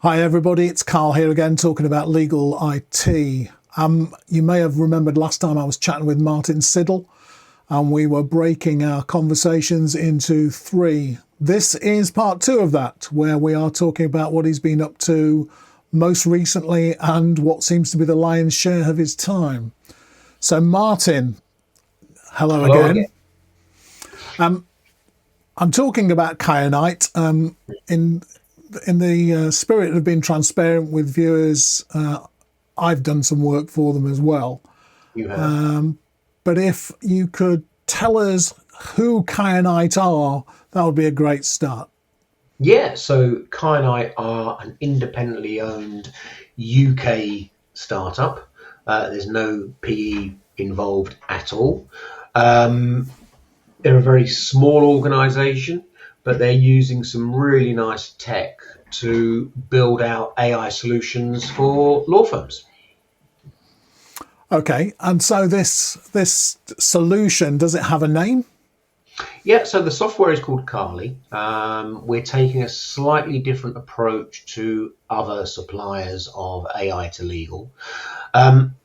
Hi everybody, it's Carl here again talking about legal IT. You may have remembered last time I was chatting with Martin Siddle and we were breaking our conversations into three. This is part two of that, where we are talking about what he's been up to most recently and what seems to be the lion's share of his time. So Martin, hello again. I'm talking about Kyanite. In the spirit of being transparent with viewers, I've done some work for them as well. You have. But if you could tell us who Kyanite are, that would be a great start. Yeah, so Kyanite are an independently owned UK startup. There's no PE involved at all. They're a very small organisation, but they're using some really nice tech to build out AI solutions for law firms. Okay, and so this solution, does it have a name? Yeah, so the software is called Karli. We're taking a slightly different approach to other suppliers of AI to legal.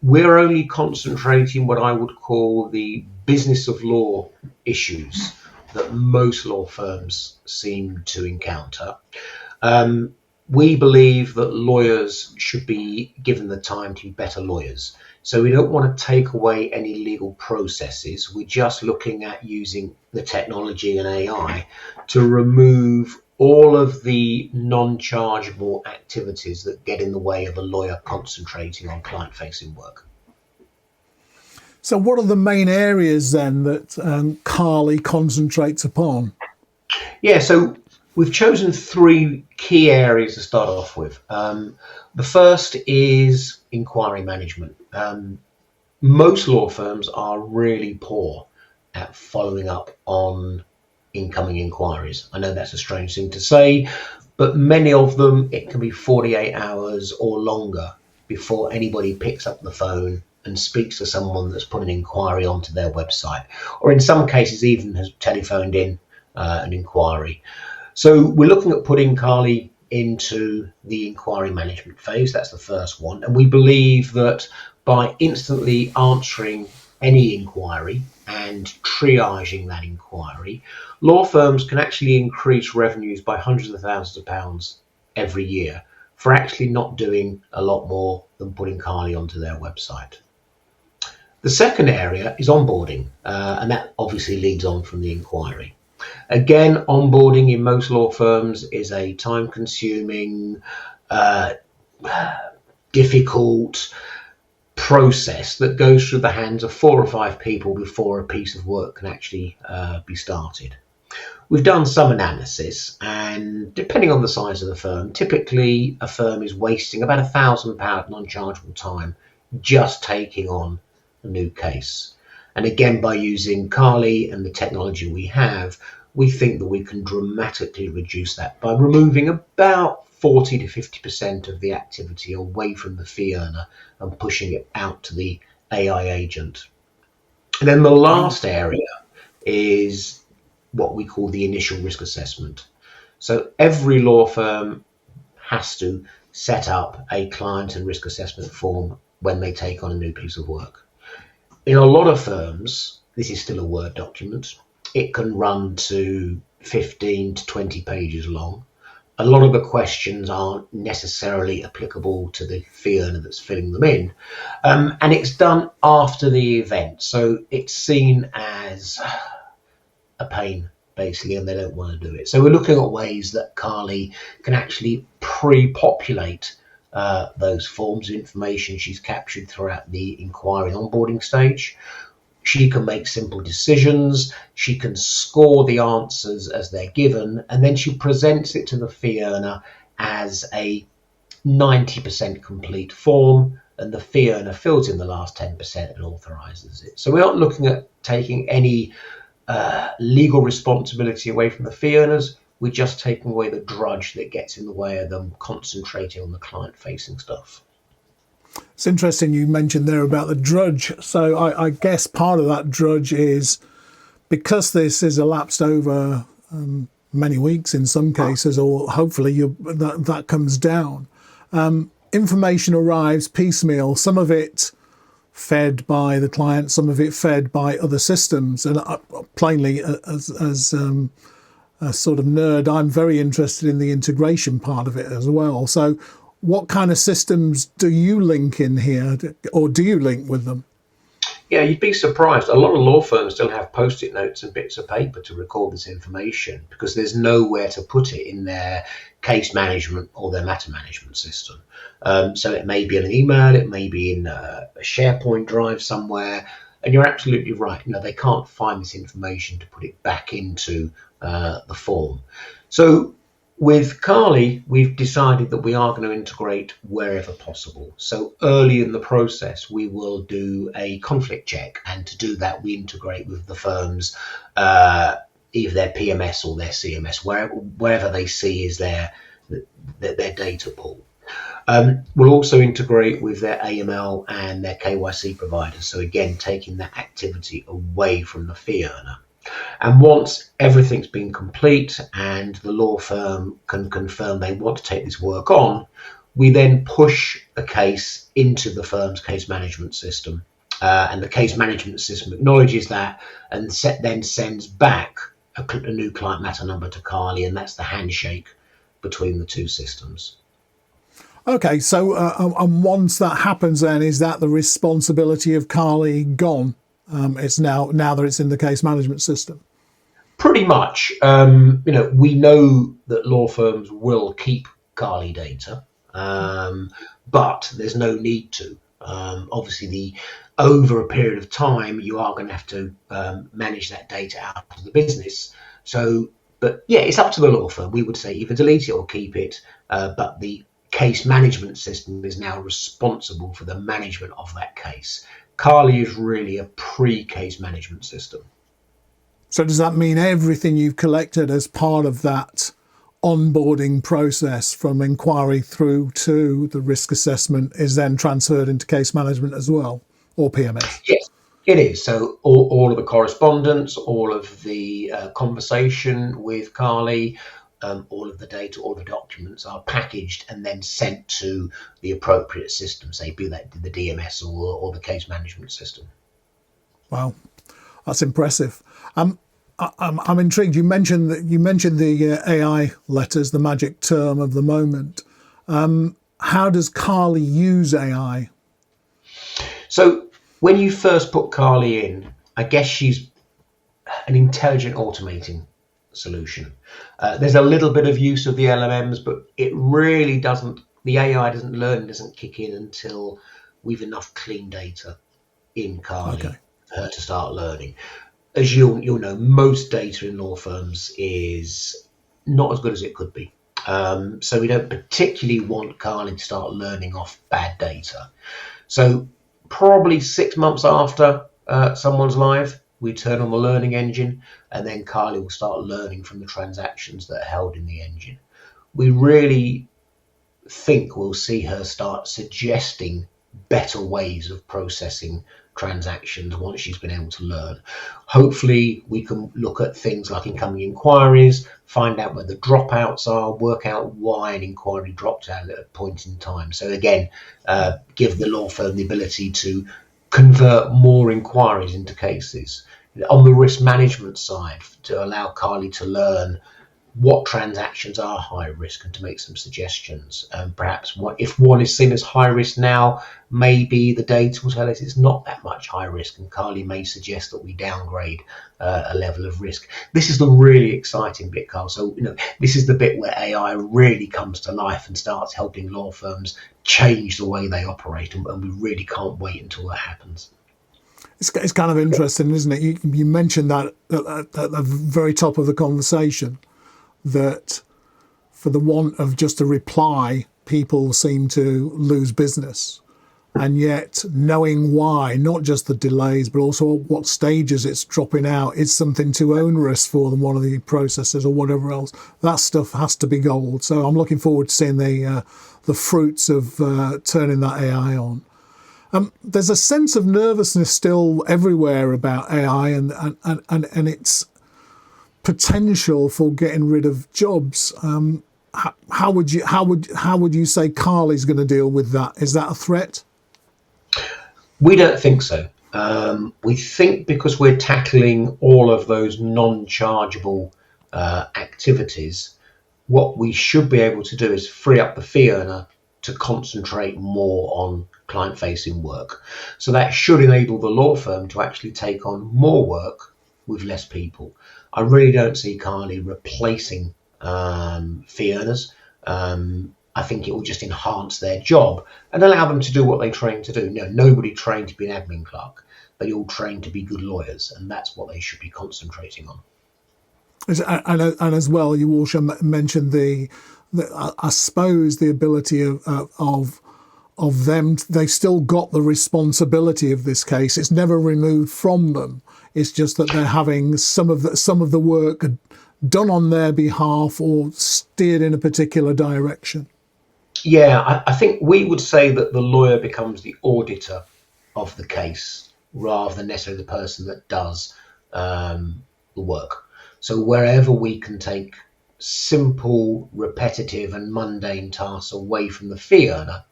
We're only concentrating what I would call the business of law issues that most law firms seem to encounter. We believe that lawyers should be given the time to be better lawyers. So we don't want to take away any legal processes. We're just looking at using the technology and AI to remove all of the non-chargeable activities that get in the way of a lawyer concentrating on client-facing work. So what are the main areas then that Karli concentrates upon? Yeah, so we've chosen three key areas to start off with. The first is inquiry management. Most law firms are really poor at following up on incoming inquiries. I know that's a strange thing to say, but many of them, it can be 48 hours or longer before anybody picks up the phone and speaks to someone that's put an inquiry onto their website, or in some cases even has telephoned in an inquiry. So we're looking at putting Karli into the inquiry management phase. That's the first one. And we believe that by instantly answering any inquiry and triaging that inquiry, law firms can actually increase revenues by hundreds of thousands of pounds every year for actually not doing a lot more than putting Karli onto their website. The second area is onboarding, and that obviously leads on from the inquiry. Again, onboarding in most law firms is a time-consuming, difficult process that goes through the hands of 4 or 5 people before a piece of work can actually be started. We've done some analysis, and depending on the size of the firm, typically a firm is wasting about £1,000 non-chargeable time just taking on a new case. And again, by using Karli and the technology we have, we think that we can dramatically reduce that by removing about 40 to 50% of the activity away from the fee earner and pushing it out to the AI agent. And then the last area is what we call the initial risk assessment. So every law firm has to set up a client and risk assessment form when they take on a new piece of work. In a lot of firms, this is still a Word document. It can run to 15 to 20 pages long. A lot of the questions aren't necessarily applicable to the fee earner that's filling them in. And it's done after the event. So it's seen as a pain, basically, and they don't want to do it. So we're looking at ways that Karli can actually pre-populate those forms of information she's captured throughout the inquiry and onboarding stage. She can make simple decisions, she can score the answers as they're given, and then she presents it to the fee earner as a 90% complete form, and the fee earner fills in the last 10% and authorises it. So we're not looking at taking any legal responsibility away from the fee earners. We're just taking away the drudge that gets in the way of them concentrating on the client-facing stuff. It's interesting you mentioned there about the drudge. So I guess part of that drudge is because this is elapsed over many weeks in some cases, or hopefully that comes down. Information arrives piecemeal, some of it fed by the client, some of it fed by other systems. And plainly, as a sort of nerd, I'm very interested in the integration part of it as well. So what kind of systems do you link in here, or do you link with them? Yeah, you'd be surprised. A lot of law firms still have post-it notes and bits of paper to record this information because there's nowhere to put it in their case management or their matter management system. So it may be in an email, it may be in a SharePoint drive somewhere, and you're absolutely right. They can't find this information to put it back into the form. So with Karli, we've decided that we are going to integrate wherever possible. So early in the process, we will do a conflict check. And to do that, we integrate with the firms, either their PMS or their CMS, wherever they see is their data pool. We'll also integrate with their AML and their KYC providers. So again, taking that activity away from the fee earner. And once everything's been complete and the law firm can confirm they want to take this work on, we then push a case into the firm's case management system. And the case management system acknowledges that and then sends back a new client matter number to Karli, and that's the handshake between the two systems. Okay, so and once that happens, then is that the responsibility of Karli gone? It's now that it's in the case management system. Pretty much. We know that law firms will keep Karli data, but there's no need to. Obviously, over a period of time, you are going to have to manage that data out of the business. But yeah, it's up to the law firm. We would say either delete it or keep it, but the case management system is now responsible for the management of that case. Karli is really a pre-case management system. So does that mean everything you've collected as part of that onboarding process from inquiry through to the risk assessment is then transferred into case management as well, or PMS? Yes, it is. So all of the correspondence, all of the conversation with Karli, all of the data, all the documents are packaged and then sent to the appropriate system, say be that the DMS or the case management system. Wow, that's impressive. I'm intrigued. You mentioned the AI letters, the magic term of the moment. How does Karli use AI? So when you first put Karli in, I guess she's an intelligent automating solution. There's a little bit of use of the LLMs, but it really doesn't. The AI doesn't kick in until we've enough clean data in Karli for her to start learning. As you'll know, most data in law firms is not as good as it could be. So we don't particularly want Karli to start learning off bad data. So probably 6 months after someone's live, we turn on the learning engine, and then Karli will start learning from the transactions that are held in the engine. We really think we'll see her start suggesting better ways of processing transactions once she's been able to learn. Hopefully we can look at things like incoming inquiries, find out where the dropouts are, work out why an inquiry dropped out at a point in time. So again, give the law firm the ability to convert more inquiries into cases. On the risk management side, to allow Karli to learn what transactions are high risk and to make some suggestions. Perhaps if one is seen as high risk now, maybe the data will tell us it's not that much high risk, and Karli may suggest that we downgrade a level of risk. This is the really exciting bit, Carl. So this is the bit where AI really comes to life and starts helping law firms change the way they operate, and we really can't wait until that happens. It's kind of interesting, isn't it? You mentioned that at the very top of the conversation, that for the want of just a reply, people seem to lose business. And yet knowing why, not just the delays, but also what stages it's dropping out, is something too onerous for them, one of the processes or whatever else. That stuff has to be gold. So I'm looking forward to seeing the fruits of turning that AI on. There's a sense of nervousness still everywhere about AI, and it's potential for getting rid of jobs. How would you say Karli's going to deal with that? Is that a threat? We don't think so. We think because we're tackling all of those non-chargeable activities, what we should be able to do is free up the fee earner to concentrate more on client-facing work. So that should enable the law firm to actually take on more work with less people. I really don't see Karli replacing fee earners. I think it will just enhance their job and allow them to do what they trained to do. Nobody trained to be an admin clerk. They all trained to be good lawyers, and that's what they should be concentrating on. And as well, you also mentioned I suppose the ability of them. They still got the responsibility of this case. It's never removed from them. It's just that they're having some of the work done on their behalf or steered in a particular direction. Yeah, I think we would say that the lawyer becomes the auditor of the case rather than necessarily the person that does the work. So wherever we can take simple, repetitive and mundane tasks away from the fee earner,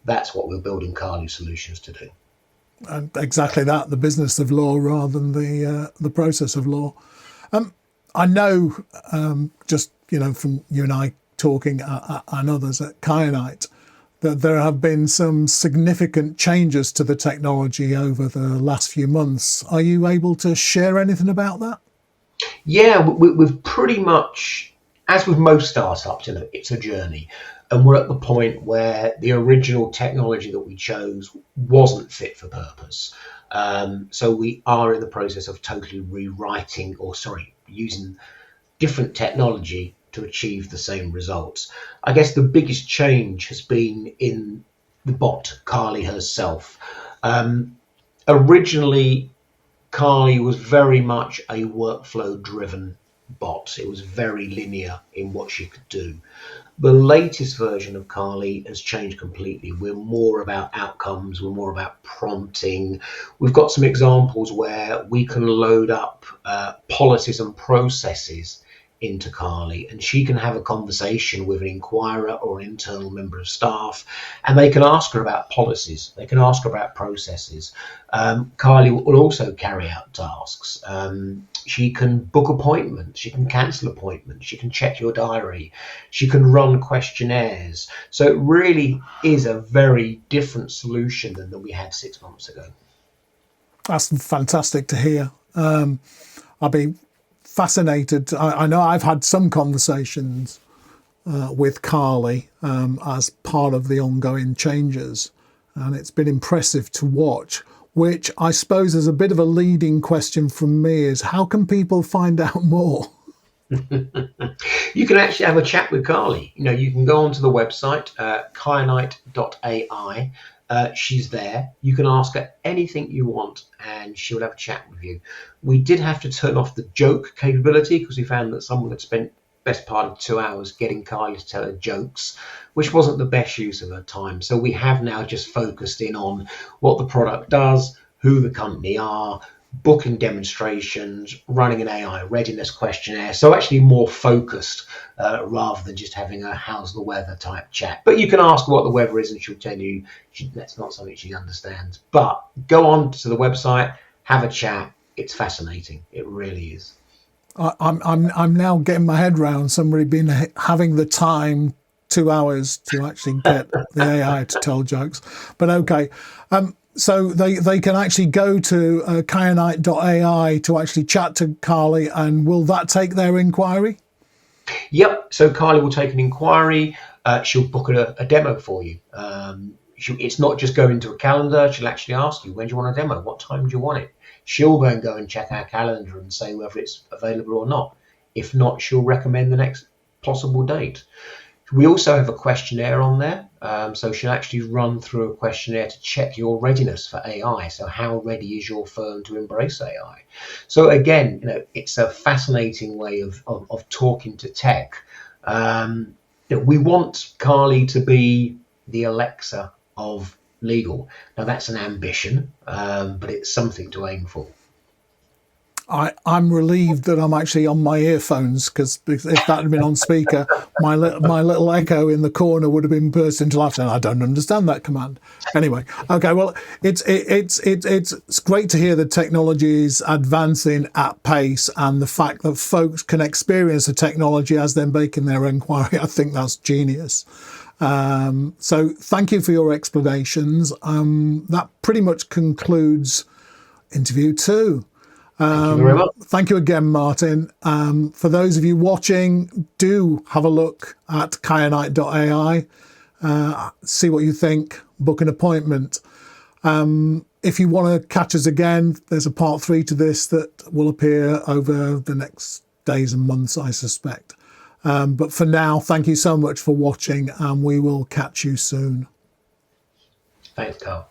that's what we're building Karli Solutions to do. And exactly that, the business of law rather than the process of law. I know, just from you and I talking and others at Kyanite, that there have been some significant changes to the technology over the last few months. Are you able to share anything about that? Yeah, we've pretty much, as with most startups, it's a journey. And we're at the point where the original technology that we chose wasn't fit for purpose. So we are in the process of totally using different technology to achieve the same results. I guess the biggest change has been in the bot, Karli herself. Originally, Karli was very much a workflow-driven bot. It was very linear in what she could do. The latest version of Karli has changed completely. We're more about outcomes. We're more about prompting. We've got some examples where we can load up policies and processes into Karli, and she can have a conversation with an inquirer or an internal member of staff, and they can ask her about policies. They can ask her about processes. Karli will also carry out tasks. She can book appointments. She can cancel appointments. She can check your diary. She can run questionnaires. So it really is a very different solution than we had 6 months ago. That's fantastic to hear. I'll be fascinated. I know I've had some conversations with Karli as part of the ongoing changes, and it's been impressive to watch, which I suppose is a bit of a leading question from me is how can people find out more? You can actually have a chat with Karli. You can go onto the website, kyanite.ai. She's there. You can ask her anything you want and she'll have a chat with you. We did have to turn off the joke capability because we found that someone had spent best part of 2 hours getting Karli to tell her jokes, which wasn't the best use of her time. So we have now just focused in on what the product does, who the company are, booking demonstrations, running an AI readiness questionnaire. So actually more focused rather than just having a how's the weather type chat. But you can ask what the weather is and she'll tell you that's not something she understands. But go on to the website, have a chat. It's fascinating. It really is. I'm now getting my head round somebody having the time 2 hours to actually get the AI to tell jokes. But okay. So they can actually go to kyanite.ai to actually chat to Karli, and will that take their inquiry? Yep. So Karli will take an inquiry. She'll book a demo for you. It's not just go into a calendar. She'll actually ask you, when do you want a demo? What time do you want it? She'll then go and check our calendar and say whether it's available or not. If not, she'll recommend the next possible date. We also have a questionnaire on there. So she'll actually run through a questionnaire to check your readiness for AI. So how ready is your firm to embrace AI? So again, it's a fascinating way of talking to tech. We want Karli to be the Alexa of legal. Now that's an ambition, but it's something to aim for. I'm relieved that I'm actually on my earphones, because if that had been on speaker, my little echo in the corner would have been burst into laughter. And I don't understand that command. Anyway, okay. Well, it's great to hear that technology is advancing at pace, and the fact that folks can experience the technology as they're making their inquiry. I think that's genius. So thank you for your explanations. That pretty much concludes interview 2. Thank you very much. Thank you again, Martin. For those of you watching, do have a look at Kyanite.ai. See what you think. Book an appointment. If you want to catch us again, there's a part 3 to this that will appear over the next days and months, I suspect. But for now, thank you so much for watching, and we will catch you soon. Thanks, Carl.